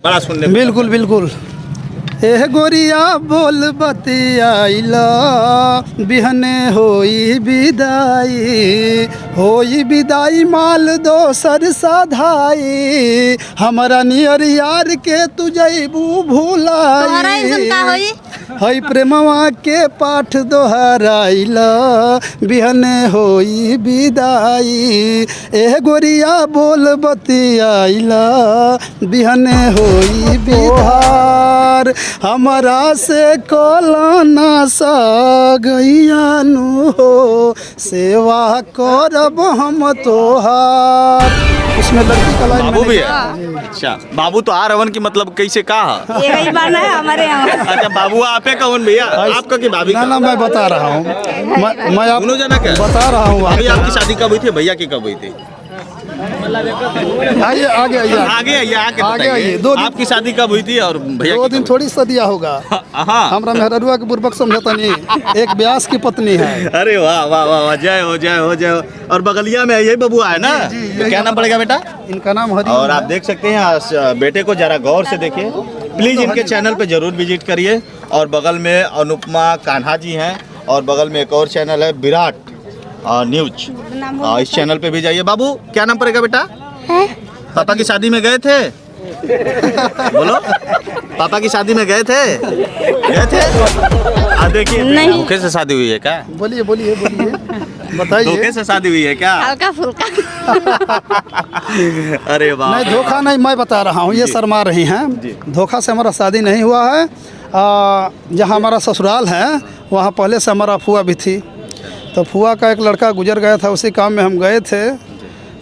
बड़ा सुनने में। बिल्कुल बिल्कुल। एह गोरिया बोल बतियाइला बिहने होई विदाई माल दोसर साधाई हमरा नियर यार के तू जइबू भुलाई हई प्रेमवा के पाठ दोहराइला बिहने होई विदाई एह गोरिया बोल बतियाइला बिहने होई बिहार हमरा से कलाना सगैयानु हो सेवा करब हम तोहार। उसमें लड़की का लाइन बाबू भी है। अच्छा बाबू तो आ रवन की मतलब कैसे कहा यही बना है हमारे यहाँ। अच्छा बाबू आपे कौन भैया आपका की भाभी ना मैं बता रहा हूँ मैं आप दोनों जना क्या बता रहा हूँ। अभी आपकी शादी कब हुई थी भैया की कब हुई थी आइए आगे आइए आगे आइए आपकी शादी कब हुई थी और भैया 2 दिन थोड़ी सदिया होगा। हाँ हमरा मेहरुआ के बुर्बक समझता नहीं एक ब्यास की पत्नी है। अरे वाह वाह वाह जय हो जय हो जय हो। और बगलिया में यही बबुआ है ना तो क्या नाम पड़ेगा बेटा इनका नाम हरि। और आप देख सकते हैं बेटे को जरा गौर से देखिए प्लीज इनके चैनल पे जरूर विजिट करिए। और बगल में अनुपमा कान्हा जी हैं और बगल में एक और चैनल है विराट न्यूज इस चैनल पे भी जाइए। बाबू क्या नाम पड़ेगा बेटा पापा की शादी में गए थे बोलो पापा की शादी में गए थे देखिए धोखे से शादी हुई है क्या बोलिए बोलिए बोलिए बताइए। धोखे से शादी हुई है क्या हल्का फुल्का। अरे वाह नहीं धोखा नहीं मैं बता रहा हूँ ये शर्मा रही हैं। धोखा से हमारा शादी नहीं हुआ है। जहाँ हमारा ससुराल है वहाँ पहले से हमारा फुआ भी थी तो फुआ का एक लड़का गुजर गया था उसी काम में हम गए थे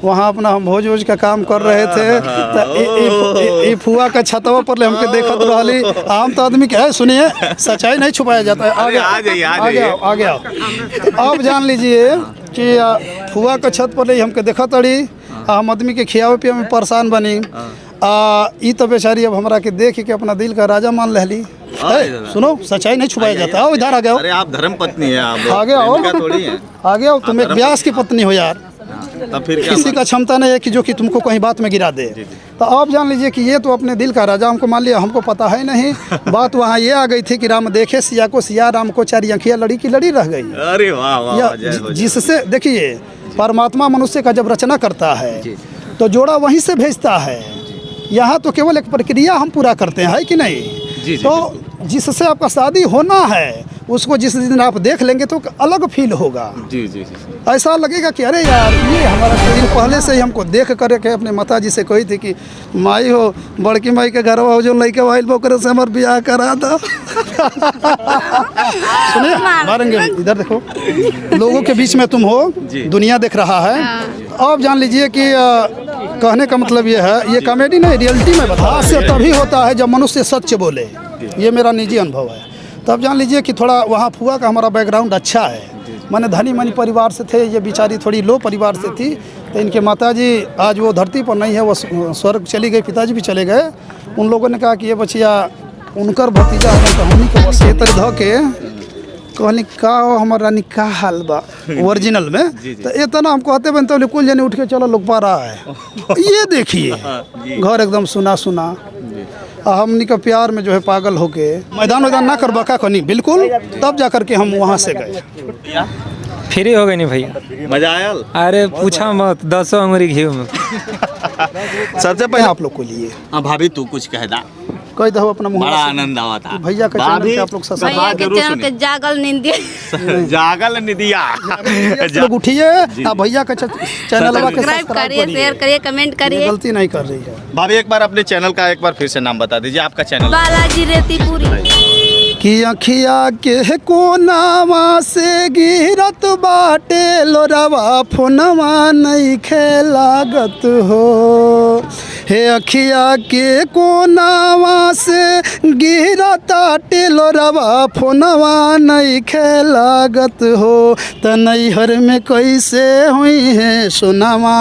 वहाँ अपना हम भोज वोज का काम कर रहे थे तो फुआ का छतवा पर ले हमके देखत रहली। आम तो आदमी क्या है सुनिए सच्चाई नहीं छुपाया जाता है। आगे आओ। अब जान लीजिए कि फुआ का छत पर ले हमके देखत रही हम आदमी के खियावे पिया में परेशान बनी। ई तो बेचारी अब हमरा के देख के अपना दिल का राजा मान लहली। सुनो सच्चाई नहीं छुपाया जाता। आओ इधर आ गए। अरे आप धर्म पत्नी है आप आगे आओ तुम एक ब्यास की पत्नी हो यार। तब फिर किसी का क्षमता नहीं है कि जो कि तुमको कहीं बात में गिरा दे। तो आप जान लीजिए कि ये तो अपने दिल का राजा हमको मान लिया हमको पता है नहीं। बात वहाँ ये आ गई थी कि राम देखे सिया को सिया राम को 4 आँखियाँ लड़ी की लड़ी रह गई। अरे वाह जिससे देखिए परमात्मा मनुष्य का जब रचना करता है तो जोड़ा वहीं से भेजता है। यहाँ तो केवल एक प्रक्रिया हम पूरा करते हैं कि नहीं। तो जिससे आपका शादी होना है उसको जिस दिन आप देख लेंगे तो अलग फील होगा। जी। ऐसा लगेगा कि अरे यार ये हमारा दिन पहले से ही हमको देख कर के अपने माता जी से कही थी कि माई हो बड़की माई के घर हो जो लड़के वाइल बोकर से हमारे ब्याह करा दो। सुनिए मारेंगे इधर देखो लोगों के बीच में तुम हो दुनिया देख रहा है। अब जान लीजिए कि कहने का मतलब ये है ये कॉमेडी नहीं रियलिटी में बता से तभी होता है जब मनुष्य सच बोले। ये मेरा निजी अनुभव है। तब जान लीजिए कि थोड़ा वहाँ फुआ का हमारा बैकग्राउंड अच्छा है। मैंने धनी मनी परिवार से थे ये बेचारी थोड़ी लो परिवार से थी तो इनके माताजी आज वो धरती पर नहीं है वो स्वर्ग चली गई पिताजी भी चले गए। उन लोगों ने कहा कि ये बचिया उनकर भतीजा है तो हमनी के बस ये तरह धो के कहनी का हमारा निकाह हाल बा ओरिजिनल में तो इतना हम कहते बनते तो कुल जने उठ के चलो लोग पा रहा है। ये देखिए घर एकदम सुना सुना हमनी का प्यार में जो है पागल होके मैदान ना करबा का कनी बिल्कुल। तब जा कर के हम वहाँ से गए। फ्री हो गई नहीं भैया मजा आया। अरे पूछा मत 10 अंगुरी घी में। सबसे पहले आप लोग को लिए भाभी तू कुछ कह दा कह दो अपना मुँह बड़ा आनंद आवा था भैया का चैनल आप लोग भैया के चैनल के जागल निंदिया जागल निदिया लोग उठिए भैया का चैनल सब्सक्राइब करिए शेयर करिए कमेंट करिए। गलती नहीं कर रही है भाभी एक बार अपने चैनल का एक बार फिर से नाम बता दीजिए आपका चैनल। बालाजी रेतीपुरी कि अखिया के कोनावा से गिरत बाटे लोरावा फोनवा नहीं खेलागत हो। हे अखिया के कोनावा से गिरत बाटे लोरावा फोनवा नहीं खेलागत हो। त नैहर में कैसे हुई है सोनावा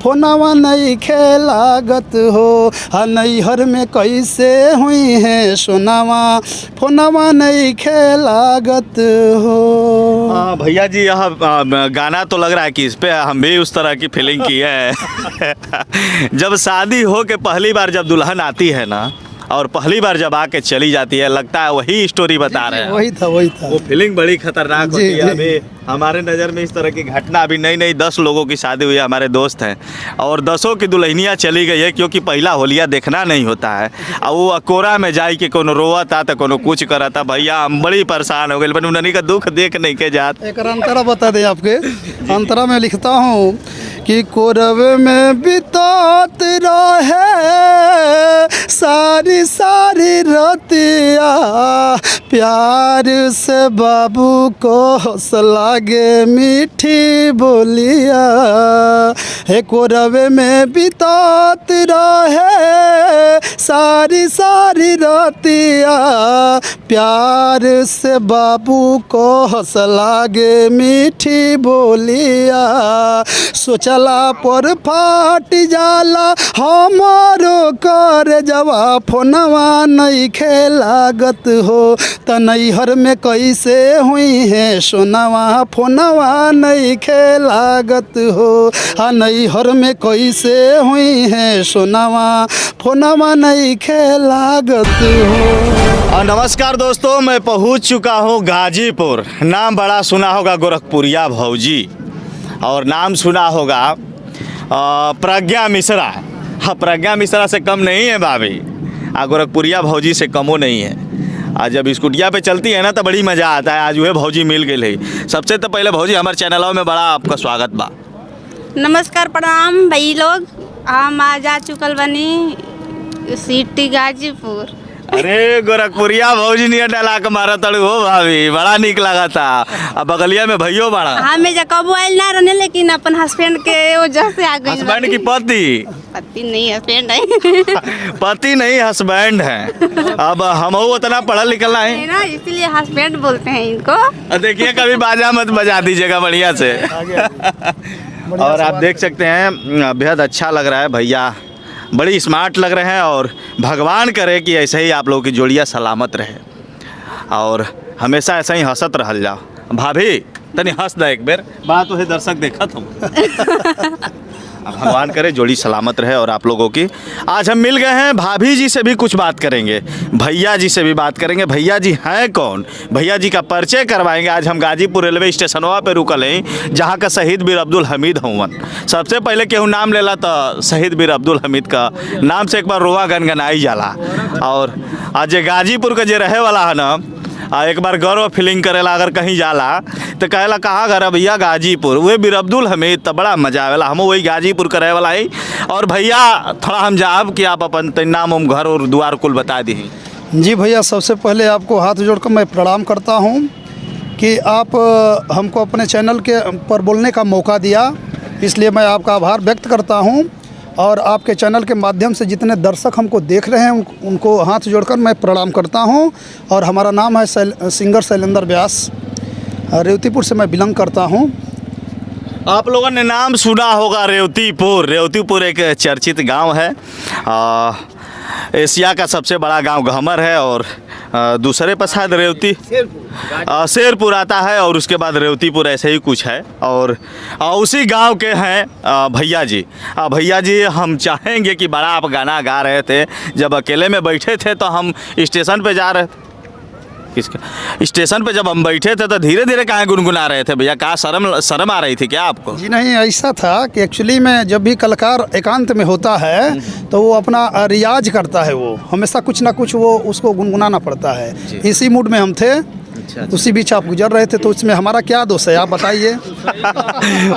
फोनवा नहीं खेलागत हो। नैहर में कैसे हुई है सोनावा फोनवा नहीं खेलागत हो। भैया जी यह गाना तो लग रहा है कि इस पे हम भी उस तरह की फीलिंग की है। जब शादी हो के पहली बार जब दुल्हन आती है ना और पहली बार जब आके चली जाती है लगता है वही स्टोरी बता रहे हैं। वही था वो फीलिंग बड़ी खतरनाक होती है। अभी हमारे नज़र में इस तरह की घटना अभी नई 10 लोगों की शादी हुई है, हमारे दोस्त हैं, और 10 की दुल्हनियाँ चली गई है क्योंकि पहला होलिया देखना नहीं होता है। और वो अकोरा में जाई के कोनो रोआ था तो कोनो कुछ करा था। भैया हम बड़ी परेशान हो गए, पर उन्हीं का दुख देख नहीं के जात। एक अंतरा बता दें आपके, अंतरा में लिखता हूँ कि कोरवे में बितात रहे सारी सारी रतिया, प्यार से बाबू को हौसला गे मीठी बोलिया। हे कोरवे में बितात रहे सारी सारी रतिया, प्यार से बाबू को हौसला गे मीठी बोलिया। सोचला पर फाट जाला हमारो कर जवा, फोनवा नहीं खेलागत हो त नैहर में कैसे हुई है सोनवा, फोनवा नहीं खेलागत हो। हाँ नैहर में कैसे हुई है सोनवा, फोनवा नहीं खेलागत हो। नमस्कार दोस्तों, मैं पहुंच चुका हूं गाजीपुर। नाम बड़ा सुना होगा गोरखपुरिया भौजी, और नाम सुना होगा प्रज्ञा मिश्रा। हाँ, प्रज्ञा मिश्रा से कम नहीं है भाभी, गोरखपुरिया भौजी से कमो नहीं है। आज जब स्कूटिया पे चलती है ना तो बड़ी मज़ा आता है। आज वह भौजी मिल गई। सबसे तो पहले भौजी हमारे चैनलों में बड़ा आपका स्वागत बा। नमस्कार प्रणाम भाई लोग, हम आज आ चुकल बनी सिटी गाजीपुर। अरे गोरखपुरिया भौजी नहीं डाला के मारा तड़ू हो भाभी, बड़ा निक लगा था। अब बगलिया में भैयो बड़ा हमें जब आयल ना रहने, लेकिन अपन हस्बैंड के वजह से आ गई। हस्बैंड की पति नहीं हस्बैंड है। पति नहीं हस्बैंड है। अब हम उतना पढ़ा लिखा है ना, इसीलिए हस्बैंड बोलते हैं इनको। देखिए कभी बाजा मत बजा दीजिएगा बढ़िया से। और आप देख सकते हैं बेहद अच्छा लग रहा है भैया, बड़ी स्मार्ट लग रहे हैं, और भगवान करे कि ऐसे ही आप लोगों की जोड़ियाँ सलामत रहे और हमेशा ऐसा ही हंसत रहल जाओ। भाभी तनी हंस दे एक बेर, बात तो है दर्शक देखत हम। भगवान करे जोड़ी सलामत रहे और आप लोगों की। आज हम मिल गए हैं, भाभी जी से भी कुछ बात करेंगे, भैया जी से भी बात करेंगे। भैया जी हैं कौन, भैया जी का परिचय करवाएंगे। आज हम गाजीपुर रेलवे स्टेशनवा पे रुकल हैं, जहाँ का शहीद बीर अब्दुल हमीद हवन। सबसे पहले केहू नाम लेला तो शहीद बीर अब्दुल हमीद का नाम से एक बार रोआ गनगनाई जाला। और आज जे गाजीपुर का जे रहे वाला है ना, एक बार गौरव फीलिंग करेला अगर कहीं जाला तो कहेला कहाँ घर है भैया, गाजीपुर। वह बीर अब्दुल हमीद तो बड़ा मजा आवेला। हम वही गाजीपुर करे वाला है। और भैया थोड़ा हम जाब कि आप अपन नाम हम घर और द्वार कुल बता दी। जी भैया, सबसे पहले आपको हाथ जोड़कर मैं प्रणाम करता हूँ कि आप हमको अपने चैनल के पर बोलने का मौका दिया, इसलिए मैं आपका आभार व्यक्त करता हूँ। और आपके चैनल के माध्यम से जितने दर्शक हमको देख रहे हैं उनको हाथ जोड़कर मैं प्रणाम करता हूं। और हमारा नाम है सिंगर शैलेंद्र व्यास, रेवतीपुर से मैं बिलोंग करता हूं। आप लोगों ने नाम सुना होगा रेवतीपुर। रेवतीपुर एक चर्चित गांव है। एशिया का सबसे बड़ा गांव गहमर है, और दूसरे पर शायद शेरपुर आता है, और उसके बाद रेवतीपुर, ऐसे ही कुछ है। और उसी गांव के हैं भैया जी। भैया जी, हम चाहेंगे कि बड़ा आप गाना गा रहे थे, जब अकेले में बैठे थे तो हम स्टेशन पे जा रहे थे, स्टेशन पे जब हम बैठे थे तो धीरे धीरे कहाँ गुनगुना रहे थे भैया? कहाँ शर्म आ रही थी क्या आपको? जी नहीं, ऐसा था कि एक्चुअली में जब भी कलाकार एकांत में होता है तो वो अपना रियाज करता है, वो हमेशा कुछ ना कुछ वो उसको गुनगुनाना पड़ता है। इसी मूड में हम थे। उसी बीच आप गुजर रहे थे, तो उसमें हमारा क्या दोष है, आप बताइए।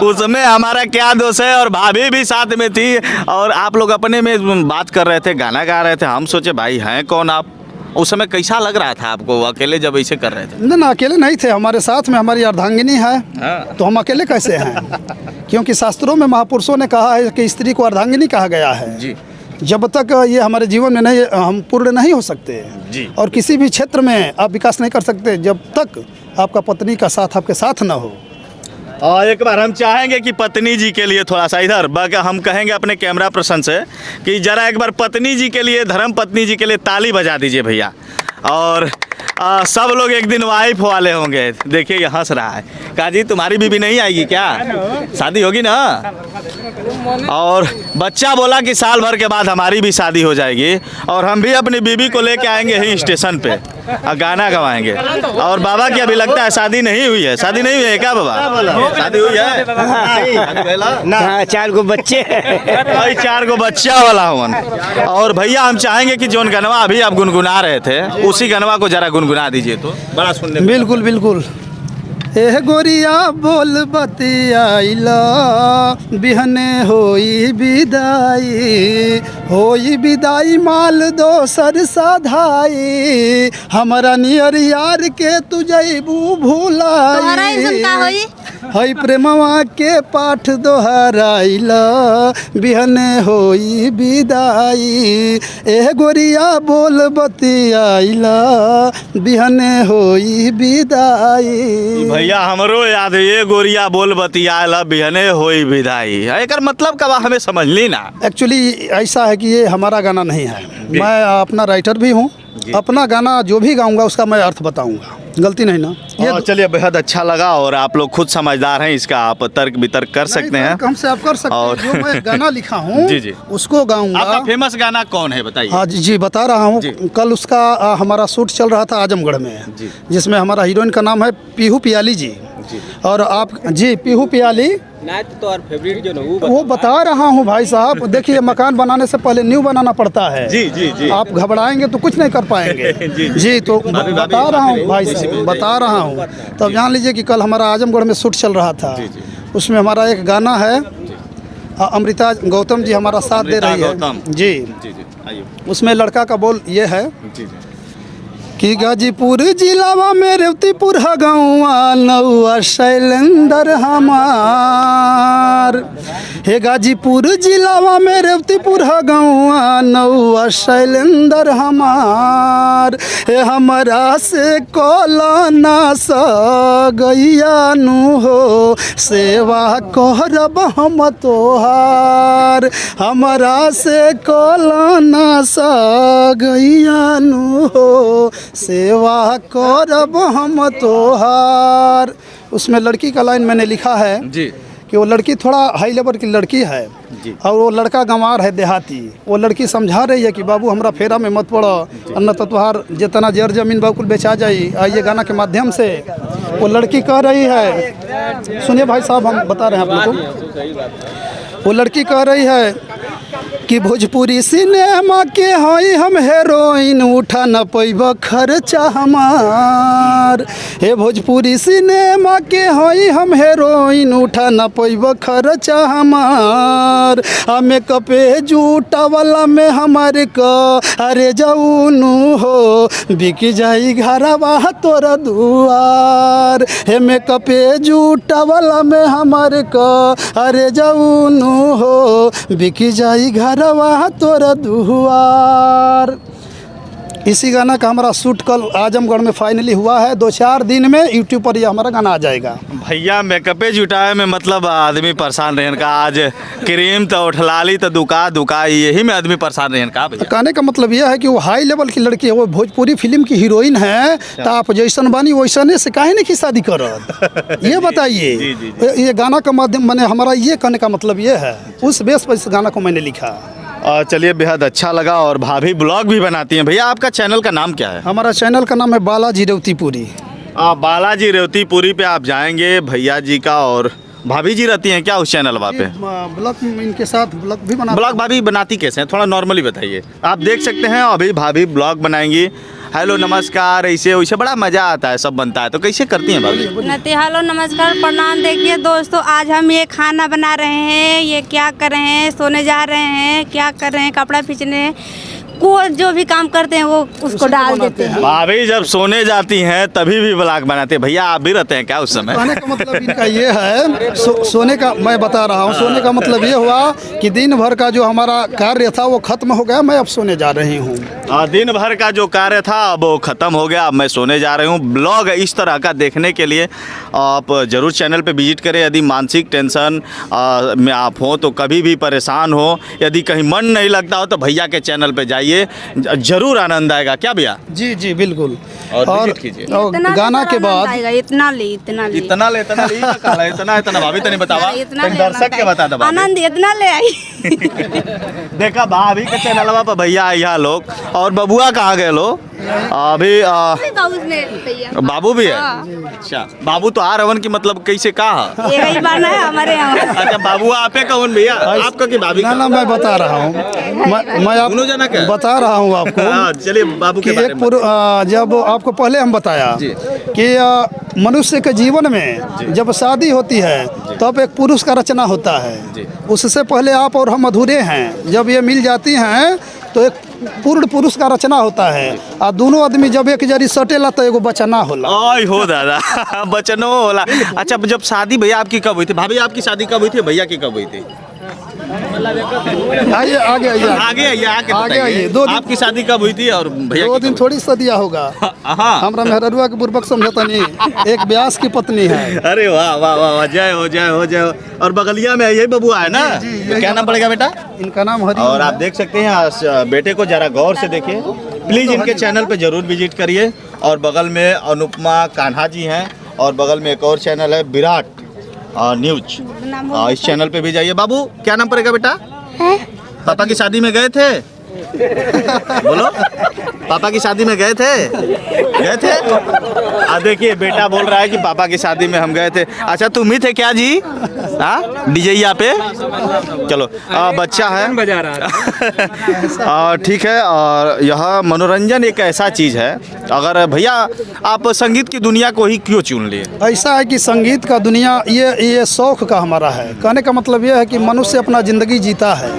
उसमें हमारा क्या दोष है? और भाभी भी साथ में थी, और आप लोग अपने में बात कर रहे थे, गाना गा रहे थे। हम सोचे भाई हैं कौन आप? उस समय कैसा लग रहा था आपको अकेले जब ऐसे कर रहे थे? ना, अकेले नहीं थे, हमारे साथ में हमारी अर्धांगिनी है। तो हम अकेले कैसे हैं? क्योंकि शास्त्रों में महापुरुषों ने कहा है कि स्त्री को अर्धांगिनी कहा गया है जी। जब तक ये हमारे जीवन में नहीं, हम पूर्ण नहीं हो सकते जी। और किसी भी क्षेत्र में आप विकास नहीं कर सकते जब तक आपका पत्नी का साथ आपके साथ न हो। और एक बार हम चाहेंगे कि पत्नी जी के लिए थोड़ा सा इधर हम कहेंगे अपने कैमरा पर्सन से कि जरा एक बार पत्नी जी के लिए, धर्म पत्नी जी के लिए ताली बजा दीजिए भैया। और सब लोग एक दिन वाइफ वाले होंगे। देखिए ये हंस रहा है। काजी तुम्हारी बीबी नहीं आएगी क्या? शादी होगी ना? और बच्चा बोला कि साल भर के बाद हमारी भी शादी हो जाएगी और हम भी अपनी बीबी को लेके आएंगे यहीं स्टेशन पे और गाना गवाएंगे। और बाबा की अभी लगता है शादी नहीं हुई है। शादी नहीं हुई है क्या बाबा? शादी हुई है ना, 4 गो बच्चे भाई, 4 गो बच्चा वाला हूँ। और भैया हम चाहेंगे कि जोन गनवा अभी आप गुनगुना रहे थे उसी गनवा को जरा गुनगुना दीजिए तो बड़ा सुनने में। बिल्कुल बिल्कुल। एह गोरिया बोल बतियाइला बिहने होई विदाई माल दोसर साधाई हमारा नियर यार के तू जइबू तोहरा ऐसन का भुलाई होई? हई प्रेमवा के पाठ दोहराइला बिहने होई विदाई। एह गोरिया बोल बतियाइला बिहने होई विदाई। भैया हमरो याद है ये गोरिया बोल बतियाला बिहने होई विदाई। एकर मतलब कब हमें समझ ली ना। एक्चुअली ऐसा है कि ये हमारा गाना नहीं है। मैं अपना राइटर भी हूँ। अपना गाना जो भी गाऊंगा उसका मैं अर्थ बताऊंगा। गलती नहीं ना। ये चलिए बेहद अच्छा लगा और आप लोग खुद समझदार हैं, इसका आप तर्क वितर्क कर सकते हैं। हमसे आप कर सकते और- हैं। जो मैं गाना लिखा हूँ जी, जी। उसको गाऊंगा। आपका फेमस गाना कौन है बताइए? हाँ जी बता रहा हूँ। जी। कल उसका हमारा शूट चल रहा था आजमगढ़ में, जी। जिसमें हमारा हीरोइन का नाम है पीहू पियाली जी। और आप जी पीहू पियाली वो बता रहा हूँ भाई साहब। देखिए मकान बनाने से पहले न्यू बनाना पड़ता है। जी जी जी। आप घबराएंगे तो कुछ नहीं कर पाएंगे। जी तो बता रहा हूँ भाई साहब, बता रहा हूँ। तब जान लीजिए कि कल हमारा आजमगढ़ में शूट चल रहा था। उसमें हमारा एक गाना है, अमृता गौतम जी हमारा साथ दे रही है। गौतम। जी जी जी आइए। उसमें लड़का का बोल ये है जी जी। कि गाजीपुर जिलावा में रेवतीपुर हगौआ नौआ शैलेंदर हमार। हे गाजीपुर जिलावा में रेवतीपुर हगौआ नौआ शैलेंदर हमार। हे हमरा से कोलाना सगैया नु हो सेवा करब हम तोहार। हमरा से कोलाना सगैया नु हो सेवा करब हम तोहार। उसमें लड़की का लाइन मैंने लिखा है जी कि वो लड़की थोड़ा हाई लेवल की लड़की है जी। और वो लड़का गंवार है देहाती। वो लड़की समझा रही है कि बाबू हमरा फेरा में मत पड़ो, अन्ना तो तुहार जितना जर जमीन बाकुल बेचा जाई। आइए गाना के माध्यम से वो लड़की कह रही है, सुनिए भाई साहब हम बता रहे हैं आप लोगों को। वो लड़की कह रही है कि भोजपुरी सिनेमा के हई हम हीरोइन उठा न पैब खर्चा हमार। हे भोजपुरी सिनेमा के हई हम हीरोइन उठा न पैब खर्चा हमार। हमें कपे जूटा वाला में हमारे का अरे जाऊनु हो बिक जाई घरवा तोरा दुआर। हे में कपे जूटा वाला में हमारे का अरे जाऊनु हो बिक जाई घरवा तोरा दुआर। इसी गाना का हमारा शूट कल आजमगढ़ में फाइनली हुआ है। 2-4 दिन में यूट्यूब पर ये हमारा गाना आ जाएगा। भैया मेकअपे जुटाए में मतलब आदमी परेशान रहन का। आज क्रीम तो उठलाली तो दुका यही में आदमी परेशान रहन का भैया। कहने का मतलब यह है कि वो हाई लेवल की लड़की है, वो भोजपुरी फिल्म की हीरोइन है। तो आप जैसन बानी वैसने से काहे नहीं की शादी करत ये बताइए। जी, जी, ये गाना का माध्यम मैंने हमारा ये कहने का मतलब ये है, उस बेस पर इस गाना को मैंने लिखा। चलिए बेहद अच्छा लगा। और भाभी ब्लॉग भी बनाती हैं। भैया आपका चैनल का नाम क्या है? हमारा चैनल का नाम है बालाजी रेवतीपुरी। बालाजी रेवतीपुरी पे आप जाएंगे भैया जी का। और भाभी जी रहती हैं क्या उस चैनल पे? ब्लॉग इनके साथ ब्लॉग भी बना। ब्लॉग भाभी बनाती कैसे हैं? थोड़ा नॉर्मली बताइए। आप देख सकते हैं अभी भाभी ब्लॉग बनाएंगी। हेलो नमस्कार ऐसे वैसे बड़ा मज़ा आता है, सब बनता है। तो कैसे करती हैं भाभी? नती हेलो नमस्कार प्रणाम। देखिए दोस्तों आज हम ये खाना बना रहे हैं। ये क्या कर रहे हैं? सोने जा रहे हैं। क्या कर रहे हैं? कपड़ा खींचने को जो भी काम करते हैं वो उसको डाल देते हैं। भाभी जब सोने जाती हैं तभी भी ब्लॉग बनाते हैं। भैया आप भी रहते हैं क्या उस समय? कहने का मतलब इनका ये है सोने का मैं बता रहा हूँ। सोने का मतलब ये हुआ कि दिन भर का जो हमारा कार्य था वो खत्म हो गया, मैं अब सोने जा रही हूँ। दिन भर का जो कार्य था अब वो ख़त्म हो गया, अब मैं सोने जा रही हूँ। ब्लॉग इस तरह का देखने के लिए आप ज़रूर चैनल पे विजिट करें। यदि मानसिक टेंशन में आप हो तो कभी भी परेशान हो, यदि कहीं मन नहीं लगता हो तो भैया के चैनल पे जाइए, ज़रूर आनंद आएगा। क्या भैया? जी जी बिल्कुल। और विजिट कीजिए। और इतना गाना के आनंद बाद आएगा, इतना ले इतना ले इतना भाभी तनी बतावा इतना तनी ले दर्शक के बता दबा आनंद इतना ले आई। देखा भाभी के चैनलवा पर भैया यहाँ लोग और बबुआ कहाँ गए लो अभी भैया बाबू भी है। हाँ। अच्छा बाबू तो आ रवन की मतलब कैसे कहा यही बात है हमारे यहाँ। अच्छा बाबू आपे कौन भैया आपका की भाभी ना का? ना मैं बता रहा हूँ, मैं दोनों जना का? बता रहा हूँ आपको हाँ, चलिए बाबू के कि बारे एक में जब आपको पहले हम बताया जी। कि मनुष्य के जीवन में जब शादी होती है तब एक पुरुष का रचना होता है। उससे पहले आप और हम अधूरे हैं। जब ये मिल जाती हैं तो एक पूर्ण पुरुष का रचना होता है और दोनों आदमी जब एक जरी सटेला तो एगो बचना होला। ओय हो दादा बचनो होला। अच्छा जब शादी भैया आपकी कब हुई थी भाभी आपकी शादी कब हुई थी भैया की कब हुई थी? आइए आगे आइए आगे आइए आगे आगे आइए। बताइए आपकी शादी कब हुई थी और भैया दो की दिन कब थोड़ी सदिया होगा। हुई? हाँ हमरा मेहरुआ के बुर्बक समझता नहीं, एक ब्यास की पत्नी है। अरे वाह वाह वाह वाह जय हो जय हो जय हो। और बगलिया में यही बबुआ है ना तो क्या नाम पड़ेगा बेटा? इनका नाम हरि। और आप देख सकते हैं बेटे को जरा गौर से देखिए प्लीज इनके चैनल पे जरूर विजिट करिए। और बगल में अनुपमा कान्हा जी हैं और बगल में एक और चैनल है विराट न्यूज। इस चैनल पे भी जाइए। बाबू क्या नाम पड़ेगा बेटा? पापा की शादी में गए थे? बोलो पापा की शादी में गए थे? देखिए बेटा बोल रहा है कि पापा की शादी में हम गए थे। अच्छा तुम ही थे क्या जी? हाँ डीजे पे चलो बच्चा है बजा रहा ठीक है। और यह मनोरंजन एक ऐसा चीज़ है अगर भैया आप संगीत की दुनिया को ही क्यों चुन लिए? ऐसा है कि संगीत का दुनिया ये शौक का हमारा है। कहने का मतलब ये है कि मनुष्य अपना ज़िंदगी जीता है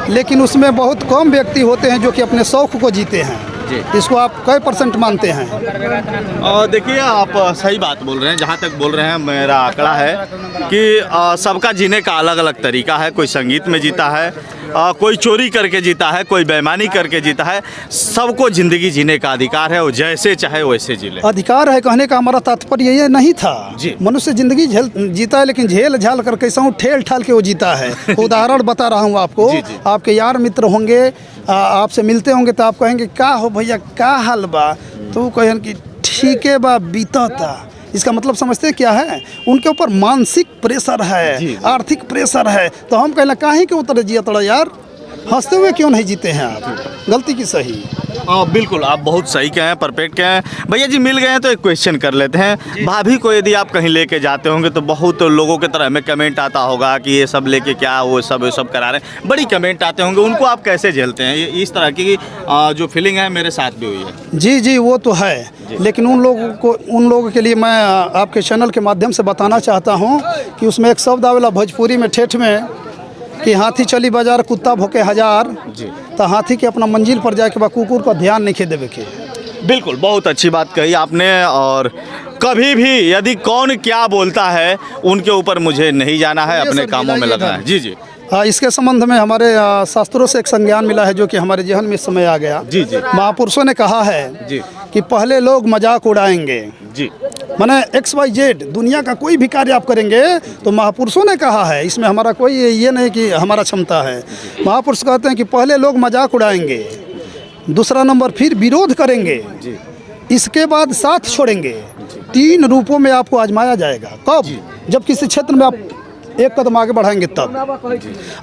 लेकिन उसमें बहुत कम व्यक्ति होते हैं जो कि अपने शौक को जीते हैं। इसको आप कई % मानते हैं? और देखिए आप सही बात बोल रहे हैं। जहाँ तक बोल रहे हैं मेरा आंकड़ा है कि सबका जीने का अलग अलग तरीका है। कोई संगीत में जीता है, कोई चोरी करके जीता है, कोई बेईमानी करके जीता है। सबको ज़िंदगी जीने का अधिकार है, वो जैसे चाहे वैसे जी ले। अधिकार है कहने का हमारा तात्पर्य ये नहीं था। जी। मनुष्य ज़िंदगी जीता है लेकिन झेल झाल कर कैसा हूँ ठेल ठाल के वो जीता है। उदाहरण बता रहा हूँ आपको। जी, जी। आपके यार मित्र होंगे, आपसे मिलते होंगे तो आप कहेंगे का हो भैया का हाल बा, तो कहें कि ठीक है बा बीतता। इसका मतलब समझते हैं क्या है? उनके ऊपर मानसिक प्रेशर है, आर्थिक प्रेशर है। तो हम कहना काहे के उतर जिया तोड़ा यार, हंसते हुए क्यों नहीं जीते हैं आप? गलती की सही। बिल्कुल आप बहुत सही कहे हैं, परफेक्ट कहे हैं। भैया जी मिल गए हैं तो एक क्वेश्चन कर लेते हैं। भाभी को यदि आप कहीं लेके जाते होंगे तो बहुत लोगों की तरह हमें कमेंट आता होगा कि ये सब लेके क्या वो सब करा रहे हैं, बड़ी कमेंट आते होंगे। उनको आप कैसे झेलते हैं? ये इस तरह की जो फीलिंग है मेरे साथ भी हुई है। जी जी वो तो है, लेकिन उन लोगों के लिए मैं आपके चैनल के माध्यम से बताना चाहता हूँ कि उसमें एक शब्द आवेला भोजपुरी में ठेठ में कि हाथी चली बाजार कुत्ता भोके हजार। तो हाथी के अपना मंजिल पर जाके कुकुर पर ध्यान नहीं देवे के। बिल्कुल बहुत अच्छी बात कही आपने। और कभी भी यदि कौन क्या बोलता है उनके ऊपर मुझे नहीं जाना है, अपने कामों में लगना है। जी जी इसके संबंध में हमारे शास्त्रों से एक संज्ञान मिला है जो कि हमारे जहन में इस समय आ गया। जी जी महापुरुषों ने कहा है जी कि पहले लोग मजाक उड़ाएंगे। जी माने XYZ दुनिया का कोई भी कार्य आप करेंगे तो महापुरुषों ने कहा है, इसमें हमारा कोई ये नहीं कि हमारा क्षमता है। महापुरुष कहते हैं कि पहले लोग मजाक उड़ाएंगे, दूसरा नंबर फिर विरोध करेंगे, इसके बाद साथ छोड़ेंगे। 3 रूपों में आपको आजमाया जाएगा। कब? जब किसी क्षेत्र में आप एक कदम आगे बढ़ाएंगे तब।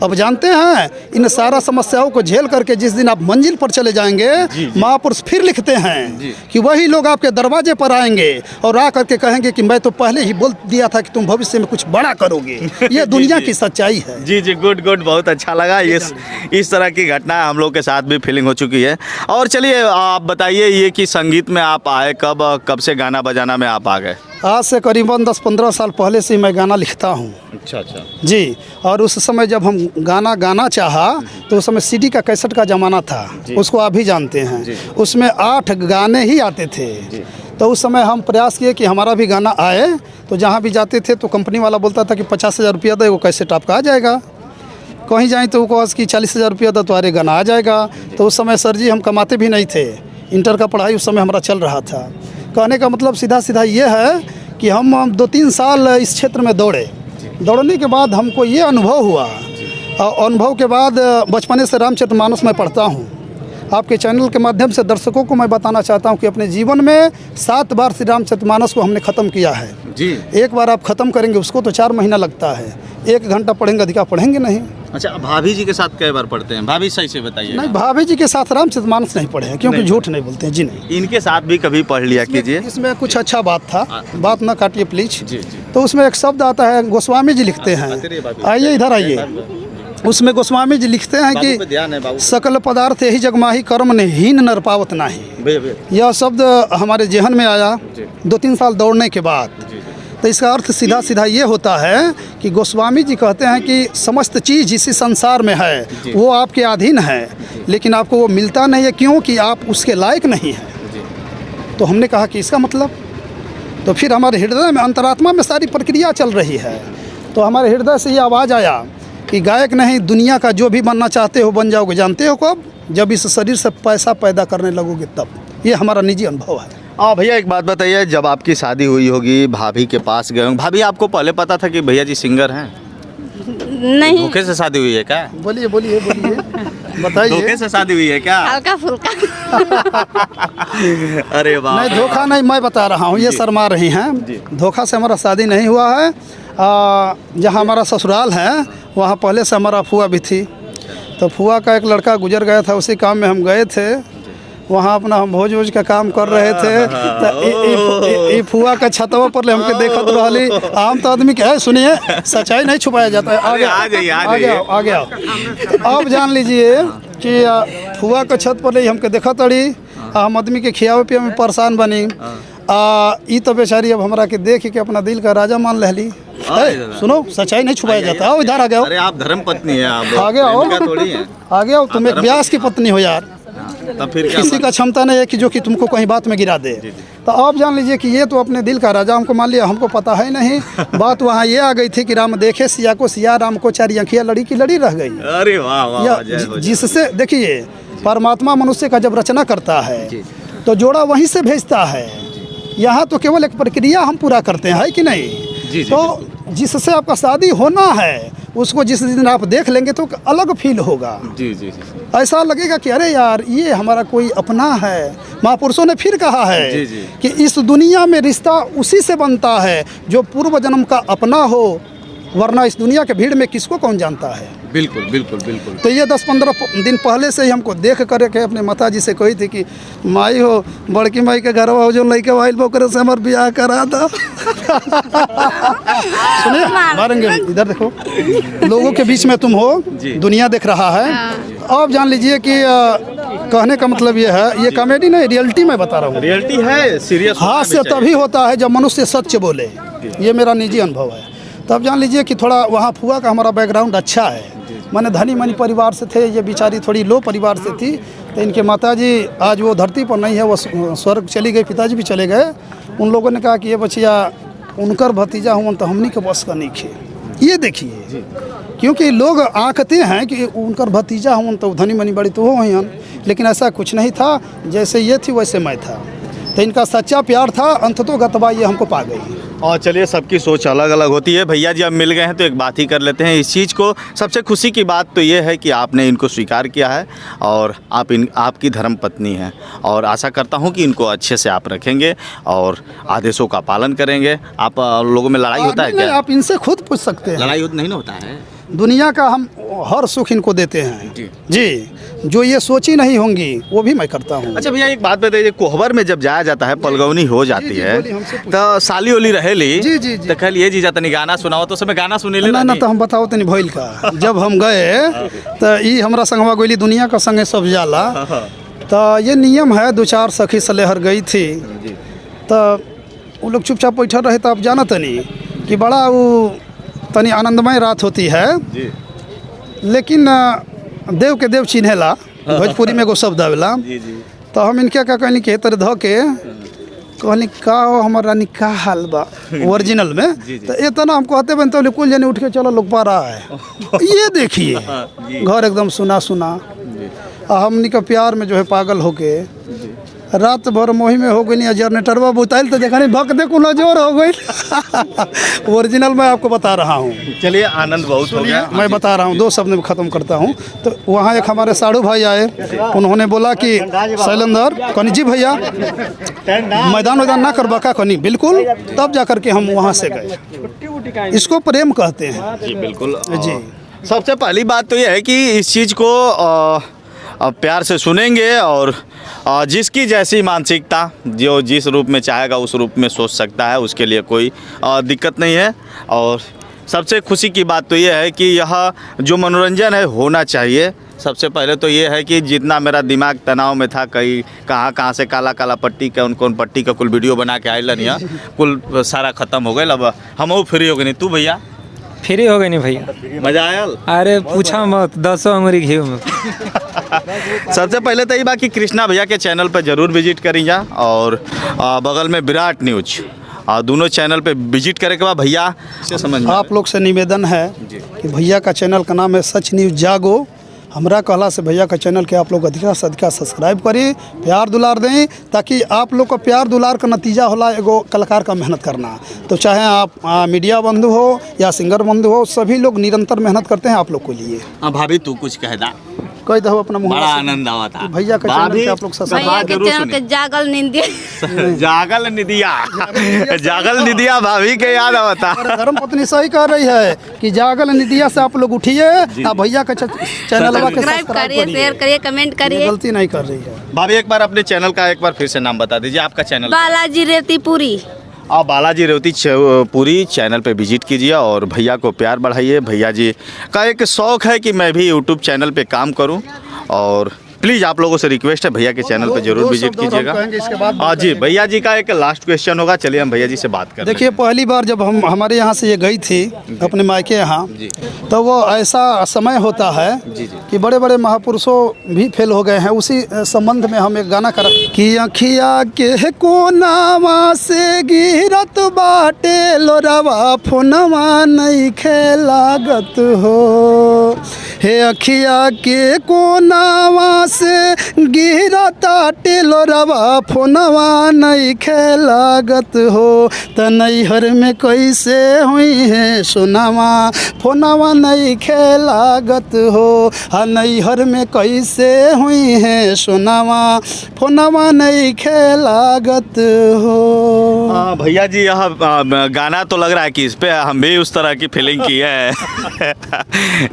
अब जानते हैं इन सारा समस्याओं को झेल करके जिस दिन आप मंजिल पर चले जाएंगे, महापुरुष फिर लिखते हैं कि वही लोग आपके दरवाजे पर आएंगे और आ करके कहेंगे कि मैं तो पहले ही बोल दिया था कि तुम भविष्य में कुछ बड़ा करोगे। ये दुनिया की सच्चाई है। जी जी गुड बहुत अच्छा लगा। इस तरह की घटना हम लोग के साथ भी फीलिंग हो चुकी है। और चलिए आप बताइए ये कि संगीत में आप आए कब से गाना बजाना में आप आ गए? आज से करीबन 10-15 साल पहले से मैं गाना लिखता हूँ। अच्छा जी। और उस समय जब हम गाना चाहा तो उस समय CD का कैसेट का ज़माना था, उसको आप भी जानते हैं। उसमें 8 गाने ही आते थे। तो उस समय हम प्रयास किए कि हमारा भी गाना आए। तो जहाँ भी जाते थे तो कंपनी वाला बोलता था कि 50,000 रुपया दो, वो कैसेट आपका आ जाएगा। कहीं जाएँ तो वो कहा कि 40,000 रुपया दो तुम्हारे गाना आ जाएगा। तो उस समय सर जी हम कमाते भी नहीं थे, इंटर का पढ़ाई उस समय हमारा चल रहा था। कहने का मतलब सीधा ये है कि हम 2-3 साल इस क्षेत्र में दौड़ने के बाद हमको ये अनुभव हुआ। और अनुभव के बाद बचपने से रामचरितमानस में पढ़ता हूँ आपके चैनल के माध्यम से दर्शकों को मैं बताना चाहता हूं कि अपने जीवन में 7 बार श्री रामचरितमानस को हमने ख़त्म किया है जी। एक बार आप ख़त्म करेंगे उसको तो 4 महीना लगता है, 1 घंटा पढ़ेंगे, अधिका पढ़ेंगे नहीं। अच्छा, भाभी जी के साथ कई बार पढ़ते हैं? भाभी सही से बताइए। नहीं, भाभी जी के साथ रामचरितमानस नहीं पढ़े हैं, क्योंकि झूठ नहीं बोलते हैं जी। नहीं, इनके साथ भी कभी पढ़ लिया कीजिए। इसमें कुछ अच्छा बात था, बात ना काटिए प्लीज। जी जी। तो उसमें एक शब्द आता है, गोस्वामी जी लिखते हैं, आइए इधर आइए। उसमें गोस्वामी जी लिखते हैं कि सकल पदार्थ यही जगमाही कर्म ने हीन नर पावत नाही। यह शब्द हमारे जेहन में आया 2-3 साल दौड़ने के बाद। तो इसका अर्थ सीधा सीधा ये होता है कि गोस्वामी जी कहते हैं कि समस्त चीज़ इसी संसार में है, वो आपके अधीन है, लेकिन आपको वो मिलता नहीं है क्योंकि आप उसके लायक नहीं हैं। तो हमने कहा कि इसका मतलब, तो फिर हमारे हृदय में, अंतरात्मा में सारी प्रक्रिया चल रही है। तो हमारे हृदय से ये आवाज़ आया कि गायक नहीं, दुनिया का जो भी बनना चाहते हो बन जाओगे। जानते हो कब? जब इस शरीर से पैसा पैदा करने लगोगे तब। ये हमारा निजी अनुभव है। भैया एक बात बताइए, जब आपकी शादी हुई होगी, भाभी के पास गए होंगे, भाभी आपको पहले पता था कि भैया जी सिंगर हैं? नहीं, धोखे से शादी हुई है क्या? बोलिए बोलिए बोलिए, बताइए। धोखे से शादी हुई है क्या? हल्का फुल्का। अरे वाह। नहीं, धोखा नहीं, मैं बता रहा हूँ, ये शर्मा रही हैं। धोखा से हमारा शादी नहीं हुआ है। जहाँ हमारा ससुराल है वहाँ पहले से हमारा फुआ भी थी। तो फुआ का एक लड़का गुजर गया था, उसी काम में हम गए थे। वहाँ अपना हम भोज वोज का काम कर रहे थे। तो फुआ का छतवा पर ले हमके देखत रहली। आम तो आदमी के है, सुनिए, सच्चाई नहीं छुपाया जाता है। आगे आओ। अब जान लीजिए कि फुआ का छत पर ले हमके देखत रही। हम आदमी के खियावे पिया में परेशान बनी। ई तो बेचारी अब हमरा के देख के अपना दिल का राजा मान लहली। सुनो, सच्चाई नहीं छुपाया जाता। आओ इधर आ गए। अरे आप धर्म पत्नी है, आप आगे आओ, थोड़ी है। आगे आओ। तुम एक व्यास की पत्नी हो यार। तब फिर क्या? किसी का क्षमता नहीं है कि जो कि तुमको कहीं बात में गिरा दे। तो आप जान लीजिए कि ये तो अपने दिल का राजा हमको मान लिया, हमको पता है नहीं। बात वहाँ ये आ गई थी कि राम देखे सिया को, सिया राम को, 4 आँखियाँ लड़ी की लड़ी रह गई। अरे वाह। जिससे देखिए, परमात्मा मनुष्य का जब रचना करता है तो जोड़ा वहीं से भेजता है। यहाँ तो केवल एक प्रक्रिया हम पूरा करते हैं, है कि नहीं? तो जिससे आपका शादी होना है उसको जिस दिन आप देख लेंगे तो अलग फील होगा। जी। ऐसा लगेगा कि अरे यार, ये हमारा कोई अपना है। महापुरुषों ने फिर कहा है कि इस दुनिया में रिश्ता उसी से बनता है जो पूर्व जन्म का अपना हो, वरना इस दुनिया के भीड़ में किसको कौन जानता है। बिल्कुल बिल्कुल बिल्कुल। तो ये 10-15 दिन पहले से ही हमको देख कर के अपने माता जी से कही थी कि माई हो, बड़की माई के घर हो जो लड़के वाइल बोकर से हमारे ब्याह करा दो। सुनिए, मारेंगे इधर देखो, लोगों के बीच में तुम हो, दुनिया देख रहा है। अब जान लीजिए कि कहने का मतलब ये है, ये कॉमेडी नहीं, रियलिटी मैं बता रहा हूँ। रियलिटी है, सीरियस। हास्य तभी होता है जब मनुष्य सच बोले। ये मेरा निजी अनुभव है। तब जान लीजिए कि थोड़ा वहाँ फुआ का हमारा बैकग्राउंड अच्छा है। मैंने धनी मनी परिवार से थे, ये बेचारी थोड़ी लो परिवार से थी। तो इनके माताजी आज वो धरती पर नहीं है, वो स्वर्ग चली गई, पिताजी भी चले गए। उन लोगों ने कहा कि ये बच्चिया उनकर भतीजा हुआ तो हमनी के बस का नहीं खे। ये देखिए, क्योंकि लोग आंकते हैं कि उनकर भतीजा हुआ तो धनी मनी बड़ी तो हो हैं, लेकिन ऐसा कुछ नहीं था। जैसे ये थी वैसे मैं था। तो इनका सच्चा प्यार था। अंततोगत्वा ये हमको पा गई। और चलिए, सबकी सोच अलग अलग होती है। भैया जी अब मिल गए हैं तो एक बात ही कर लेते हैं इस चीज़ को। सबसे खुशी की बात तो ये है कि आपने इनको स्वीकार किया है और आपकी धर्म पत्नी है, और आशा करता हूँ कि इनको अच्छे से आप रखेंगे और आदेशों का पालन करेंगे। आप लोगों में लड़ाई होता है क्या? आप इनसे खुद पूछ सकते हैं। लड़ाई नहीं होता है। दुनिया का हम हर सुख इनको देते हैं जी। जो ये सोची नहीं होंगी वो भी मैं करता हूँ। अच्छा भैया, एक बात बताइए, कोहबर में जब जाया जाता है, पलगौनी हो जाती है, तो साली ओली रहेली जी। तो कल ये जी जाता नहीं, गाना सुनाओ तो समय गाना सुने ले ना। तो हम बताओ तनी भइल का। जब हम गए तो ई हमरा संगवा गोली दुनिया का संगे सब जाला। तो ये नियम है, 2-4 सखी सलेहर गई थी। तो वो लोग चुपचाप बैठल रहे। तो आप जाना तनी कि बड़ा वो तनी आनंदमय रात होती है जी। लेकिन देव के देव चिन्हेला, भोजपुरी में एगो शब्द आवेला। तो हम इनके क्या कहनी कि तरह धो के कहनी का हो हमारा निकाह हाल बा ओरिजिनल में। तो इतना हम कहते बन तो कुल जने उठ के चलो लोग पा रहा है। ये देखिए घर एकदम सुना सुना। हमनी का प्यार में जो है पागल होके रात भर मोही में हो गई, जनरेटरवा बुताइल तो देखा नहीं भक दे कुल जोर हो गई। ओरिजिनल मैं आपको बता रहा हूँ। चलिए आनंद बहुत हो गया। मैं बता रहा हूँ, 2 शब्द में ख़त्म करता हूँ। तो वहाँ एक हमारे साड़ू भाई आए, उन्होंने बोला कि शैलेंद्र कनी जी भैया मैदान ना करवा का कनी, बिल्कुल। तब जा कर के हम वहाँ से गए। इसको प्रेम कहते हैं जी बिल्कुल जी। सबसे पहली बात तो ये है कि इस चीज़ को प्यार से सुनेंगे और जिसकी जैसी मानसिकता जो जिस रूप में चाहेगा उस रूप में सोच सकता है, उसके लिए कोई दिक्कत नहीं है। और सबसे खुशी की बात तो ये है कि यह जो मनोरंजन है होना चाहिए। सबसे पहले तो ये है कि जितना मेरा दिमाग तनाव में था, कहीं कहाँ से काला काला पट्टी कौन कौन पट्टी का कुल वीडियो बना के आइलन यहाँ कुल सारा ख़त्म हो गया। अब हम फ्री हो गए। नहीं तू भैया फ्री हो गई नहीं भैया? मजा आयल? अरे पूछा मत, 10 अंगुरी घी में। सबसे पहले तो ये बात कि कृष्णा भैया के चैनल पर ज़रूर विजिट करिए और बगल में विराट न्यूज, दोनों चैनल पे विजिट करे के बाद भैया से समझ में आप लोग से निवेदन है कि भैया का चैनल का नाम है सच न्यूज जागो। हमरा कहला से भैया का चैनल के आप लोग अधिक से अधिक सब्सक्राइब करें, प्यार दुलार दें, ताकि आप लोग का प्यार दुलार का नतीजा होला एगो कलाकार का मेहनत करना। तो चाहे आप मीडिया बंधु हो या सिंगर बंधु हो, सभी लोग निरंतर मेहनत करते हैं आप लोग के लिए। भाभी तू कुछ कह दा, कह दो अपना मुँह। बड़ा आनंद आवा था भैया का चैनल के आप लोग भैया के चैनल के जागल निंदिया जागल निदिया भाभी के याद आवता। धर्म पत्नी सही कह रही है कि जागल निदिया से आप लोग उठिए, भैया का चैनल सब्सक्राइब करिए, शेयर करिए, कमेंट करिए। गलती नहीं कर रही है। भाभी एक बार अपने चैनल का एक बार फिर से नाम बता दीजिए, आपका चैनल। बालाजी रेवतीपुरी। आप बालाजी रेवतीपुरी चैनल पे विजिट कीजिए और भैया को प्यार बढ़ाइए। भैया जी का एक शौक़ है कि मैं भी यूट्यूब चैनल पे काम करूं और प्लीज़ आप लोगों से रिक्वेस्ट है भैया के चैनल पे जरूर विजिट कीजिएगा। जी भैया जी का एक लास्ट क्वेश्चन होगा, चलिए हम भैया जी से बात करें। देखिए पहली बार जब हम हमारे यहाँ से ये गई थी अपने मायके यहाँ, तो वो ऐसा समय होता है कि बड़े बड़े महापुरुषों भी फेल हो गए हैं। उसी संबंध में हम एक गाना कर कि अखिया के कोनावा से गिरत बाटे लोरावा फोनवा नहीं खेलागत हो, हे अखिया के कोनावा से गिरता टेलोरवा फोनवा नहीं खेलागत हो, त नैहर में कैसे हुई है सोनावा फोनवा नहीं खेलागत हो, नैहर में कैसे हुई है सोनावा फोनवा नहीं खेलागत हो। भैया जी यह गाना तो लग रहा है कि इस पे हम भी उस तरह की फीलिंग की है।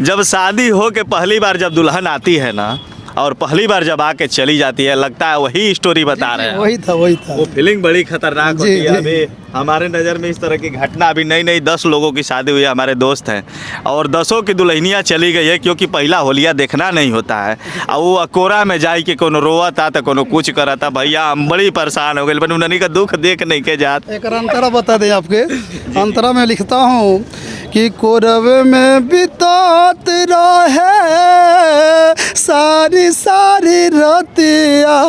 जब शादी हो के पहली बार जब दुल्हन आती है ना और पहली बार जब आके चली जाती है, लगता है वही स्टोरी बता रहे हैं। वही था वो फीलिंग बड़ी खतरनाक होती है। अभी हमारे नज़र में इस तरह की घटना अभी नई 10 लोगों की शादी हुई है, हमारे दोस्त हैं, और 10 की दुल्हनियाँ चली गई है क्योंकि पहला होलिया देखना नहीं होता है। और वो अकोरा में जाए कि कोनो रोआ था तो कोनो कुछ करा था। भैया हम बड़ी परेशान हो गए, पर उन्हीं का दुख देख नहीं के जात। एक अंतरा बता दें आपके, अंतरा में लिखता हूँ कि कोरब में बितात रहे सारी सारी रतिया,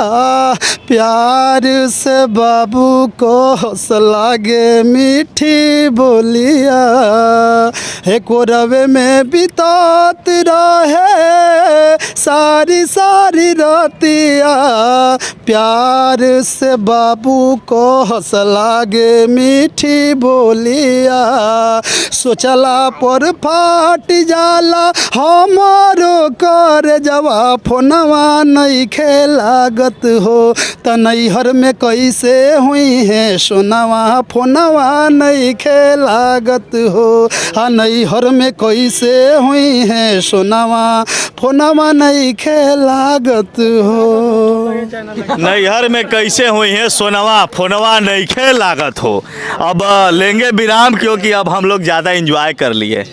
प्यार से बाबू को हौसला गे मीठी बोलिया, हे कोरब में बितात रहे सारी सारी रतिया, प्यार से बाबू को हौसला गे मीठी बोलिया, सोचला पर फाट जाला हमारो कर जवा फोनवा नहीं खेलागत हो, त नैहर में कैसे हुई है सोनावा फोनवा नहीं खेलागत हो, नैहर में कैसे हुई है सोनावा फोनवा नहीं खेलागत हो। नैहर में कैसे हुई है सोनवा फोनवा नहीं खेलागत हो। अब लेंगे विराम क्योंकि अब हम लोग ज़्यादा एंजॉय कर लिए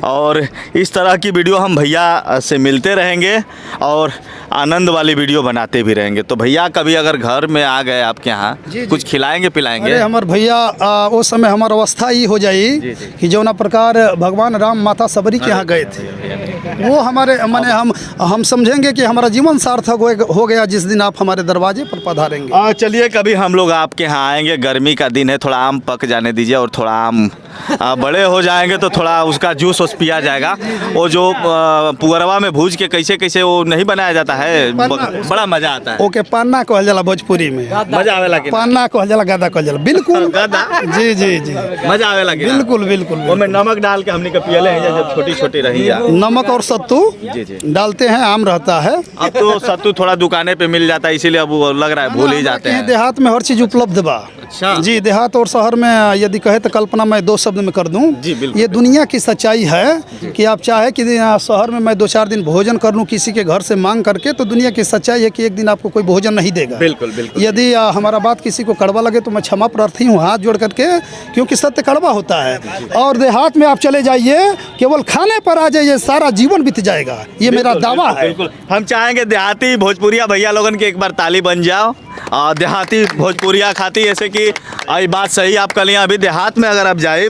और इस तरह की वीडियो हम भैया से मिलते रहेंगे और आनंद वाली वीडियो बनाते भी रहेंगे। तो भैया कभी अगर घर में आ गए आपके यहाँ कुछ खिलाएंगे पिलाएंगे? अरे हमारे भैया उस समय हमारा अवस्था ही हो जाई कि जौना प्रकार भगवान राम माता सबरी के यहाँ गए थे, वो हमारे माने हम समझेंगे कि हमारा जीवन सार्थक हो गया जिस दिन आप हमारे दरवाजे पर पधारेंगे। चलिए कभी हम लोग आपके यहाँ आएंगे, गर्मी का दिन है, थोड़ा आम पक जाने दीजिए और थोड़ा आम बड़े हो जाएंगे तो थोड़ा उसका जूस पिया जाएगा। वो जो पुअरवा में भूज के कैसे कैसे वो नहीं बनाया जाता है, बड़ा मजा आता है। ओके, पन्ना कहल जाला भोजपुरी में, मजा आवे लगे। पन्ना कहल जाला, गदा कहल जाला, बिल्कुल गदा, जी जी जी, मजा आवे लगे। बिल्कुल बिल्कुल। वो में नमक डाल के हमने का पियले हैं जब छोटी छोटी रही है, नमक और सत्तू डालते हैं, आम रहता है। अब तो सत्तू थोड़ा दुकाने पे मिल जाता है, इसीलिए अब वो लग रहा है भूल ही जाते हैं। देहात में हर चीज उपलब्ध बा। अच्छा जी, देहात और शहर में यदि कहे तो कल्पना मैं 2 शब्द में कर दूं, जी बिल्कुल। ये दुनिया की सच्चाई है कि आप चाहे कि शहर में मैं 2-4 दिन भोजन कर लूं किसी के घर से मांग करके, तो दुनिया की सच्चाई है कि एक दिन आपको कोई भोजन नहीं देगा। बिल्कुल बिल्कुल। यदि हमारा बात किसी को कड़वा लगे तो मैं क्षमा प्रार्थी हूँ हाथ जोड़ करके, क्योंकि सत्य कड़वा होता है। और देहात में आप चले जाइए, केवल खाने पर आ जाइए, सारा जीवन बीत जाएगा, ये मेरा दावा है। बिल्कुल, हम चाहेंगे देहाती भोजपुरिया भैया लोगन के एक बार ताली बन जाओ, देहाती भोजपुरिया खाती, ऐसे कि आई बात सही आप कल अभी देहात में अगर आप जाए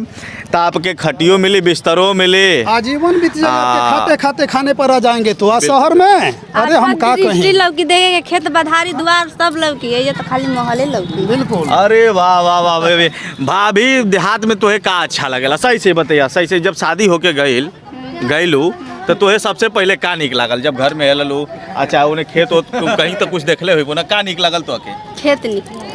तो आपके खटियों मिली, बिस्तरों मिले, आजीवन बीत जाएगा, खाते खाते खाने पर आ जाएंगे। तो शहर में अरे हम का कहें, लौकी देंगे, खेत बधारी द्वार सब लौकी है, ये तो खाली मोहल्ले लौकी। बिल्कुल। अरे वाह वाह वाह भाभी, देहात में तोहे का अच्छा लगेला? सही से बताइए, सही से। जब शादी होके गईलू तो तोहे सबसे पहले का निक लागल जब घर में हेलू? अच्छा, उन्हें खेत हो तुम कहीं तो कुछ देखले हो ना, का निक लागल तो के? खेत निकला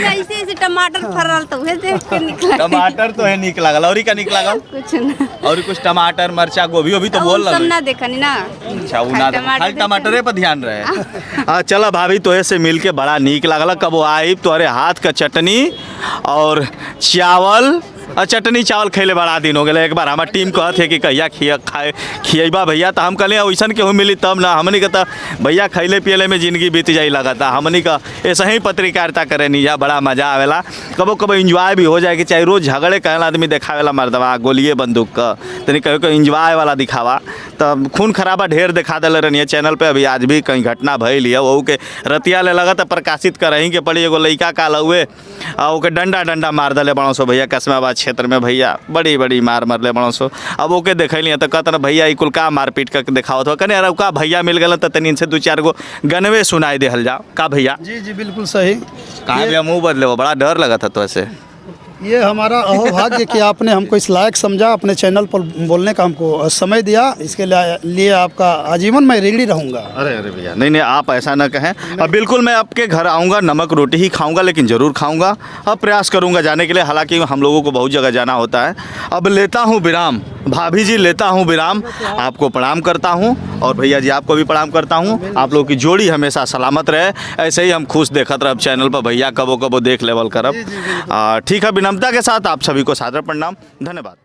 ऐसे टमाटर फरल तो उहे देख के निकला। टमाटर तो है निक लागल, और का निक लागल? कुछ ना, और कुछ टमाटर, मरचा, गोभी तो बोल सब ना देखनी ना। अच्छा, वो ना खाली टमाटरे पर ध्यान रहे। चला भाभी, तोहे से मिल के बड़ा नीक लागल। कब आई तोहरे हाथ का चटनी और चावल, चटनी चावल खैले बड़ा दिन हो गए। एक बार हमार टीम कहत है कि कहिया खिएबा भैया, तो हम कहले वैसन केहू मिली तब ना। हमनी का भैया खैले पियले में जिंदगी बीत जाई लगता। हमनी का ऐसा ही पत्रकारिता करे नीजा, बड़ा मजा आवेला। कबो कबो इंजॉय भी हो जाए कि चाहे रोज झगड़े कहला आदमी देखावेला मर्दवा गोलिए बंदूक का, तनी कहो कि इंजॉय वाला दिखावा। तब खून खराबा ढेर दिखा दिले रहनी चैनल पे। अभी आज भी कहीं घटना भइल है, वहू के रतिया ले लगा तो प्रकाशित करही के पड़ी। एगो लइका का लउए ओके डंडा मार दिले बड़ो सो भैया, कस्माबाद क्षेत्र में भैया बड़ी मार मरले बड़ो सो। अब ओके देखली तो कहता भैया कुल का मारपीट करके दिखावत हो, कने का भैया मिल गए तो तनी से 2-4 गो गनवे सुनाई देहल जाओ का भैया? जी जी बिल्कुल सही। कहाँ भैया मुँह बदले, वो बड़ा डर लगा था तो ऐसे। ये हमारा अहोभाग्य कि आपने हमको इस लायक समझा, अपने चैनल पर बोलने का हमको समय दिया, इसके लिए आपका आजीवन मैं ऋणी रहूँगा। अरे भैया नहीं, आप ऐसा ना कहें। अब बिल्कुल मैं आपके घर आऊँगा, नमक रोटी ही खाऊँगा, लेकिन ज़रूर खाऊँगा। अब प्रयास करूँगा जाने के लिए, हालांकि हम लोगों को बहुत जगह जाना होता है। अब लेता हूँ विराम भाभी जी, लेता हूँ विराम। आपको प्रणाम करता हूँ और भैया जी आपको भी प्रणाम करता हूँ। आप लोगों की जोड़ी हमेशा सलामत रहे, ऐसे ही हम खुश देखत रहे चैनल पर। भैया कबो देख लेवल करब। ठीक है, विनम्रता के साथ आप सभी को सादर प्रणाम, धन्यवाद।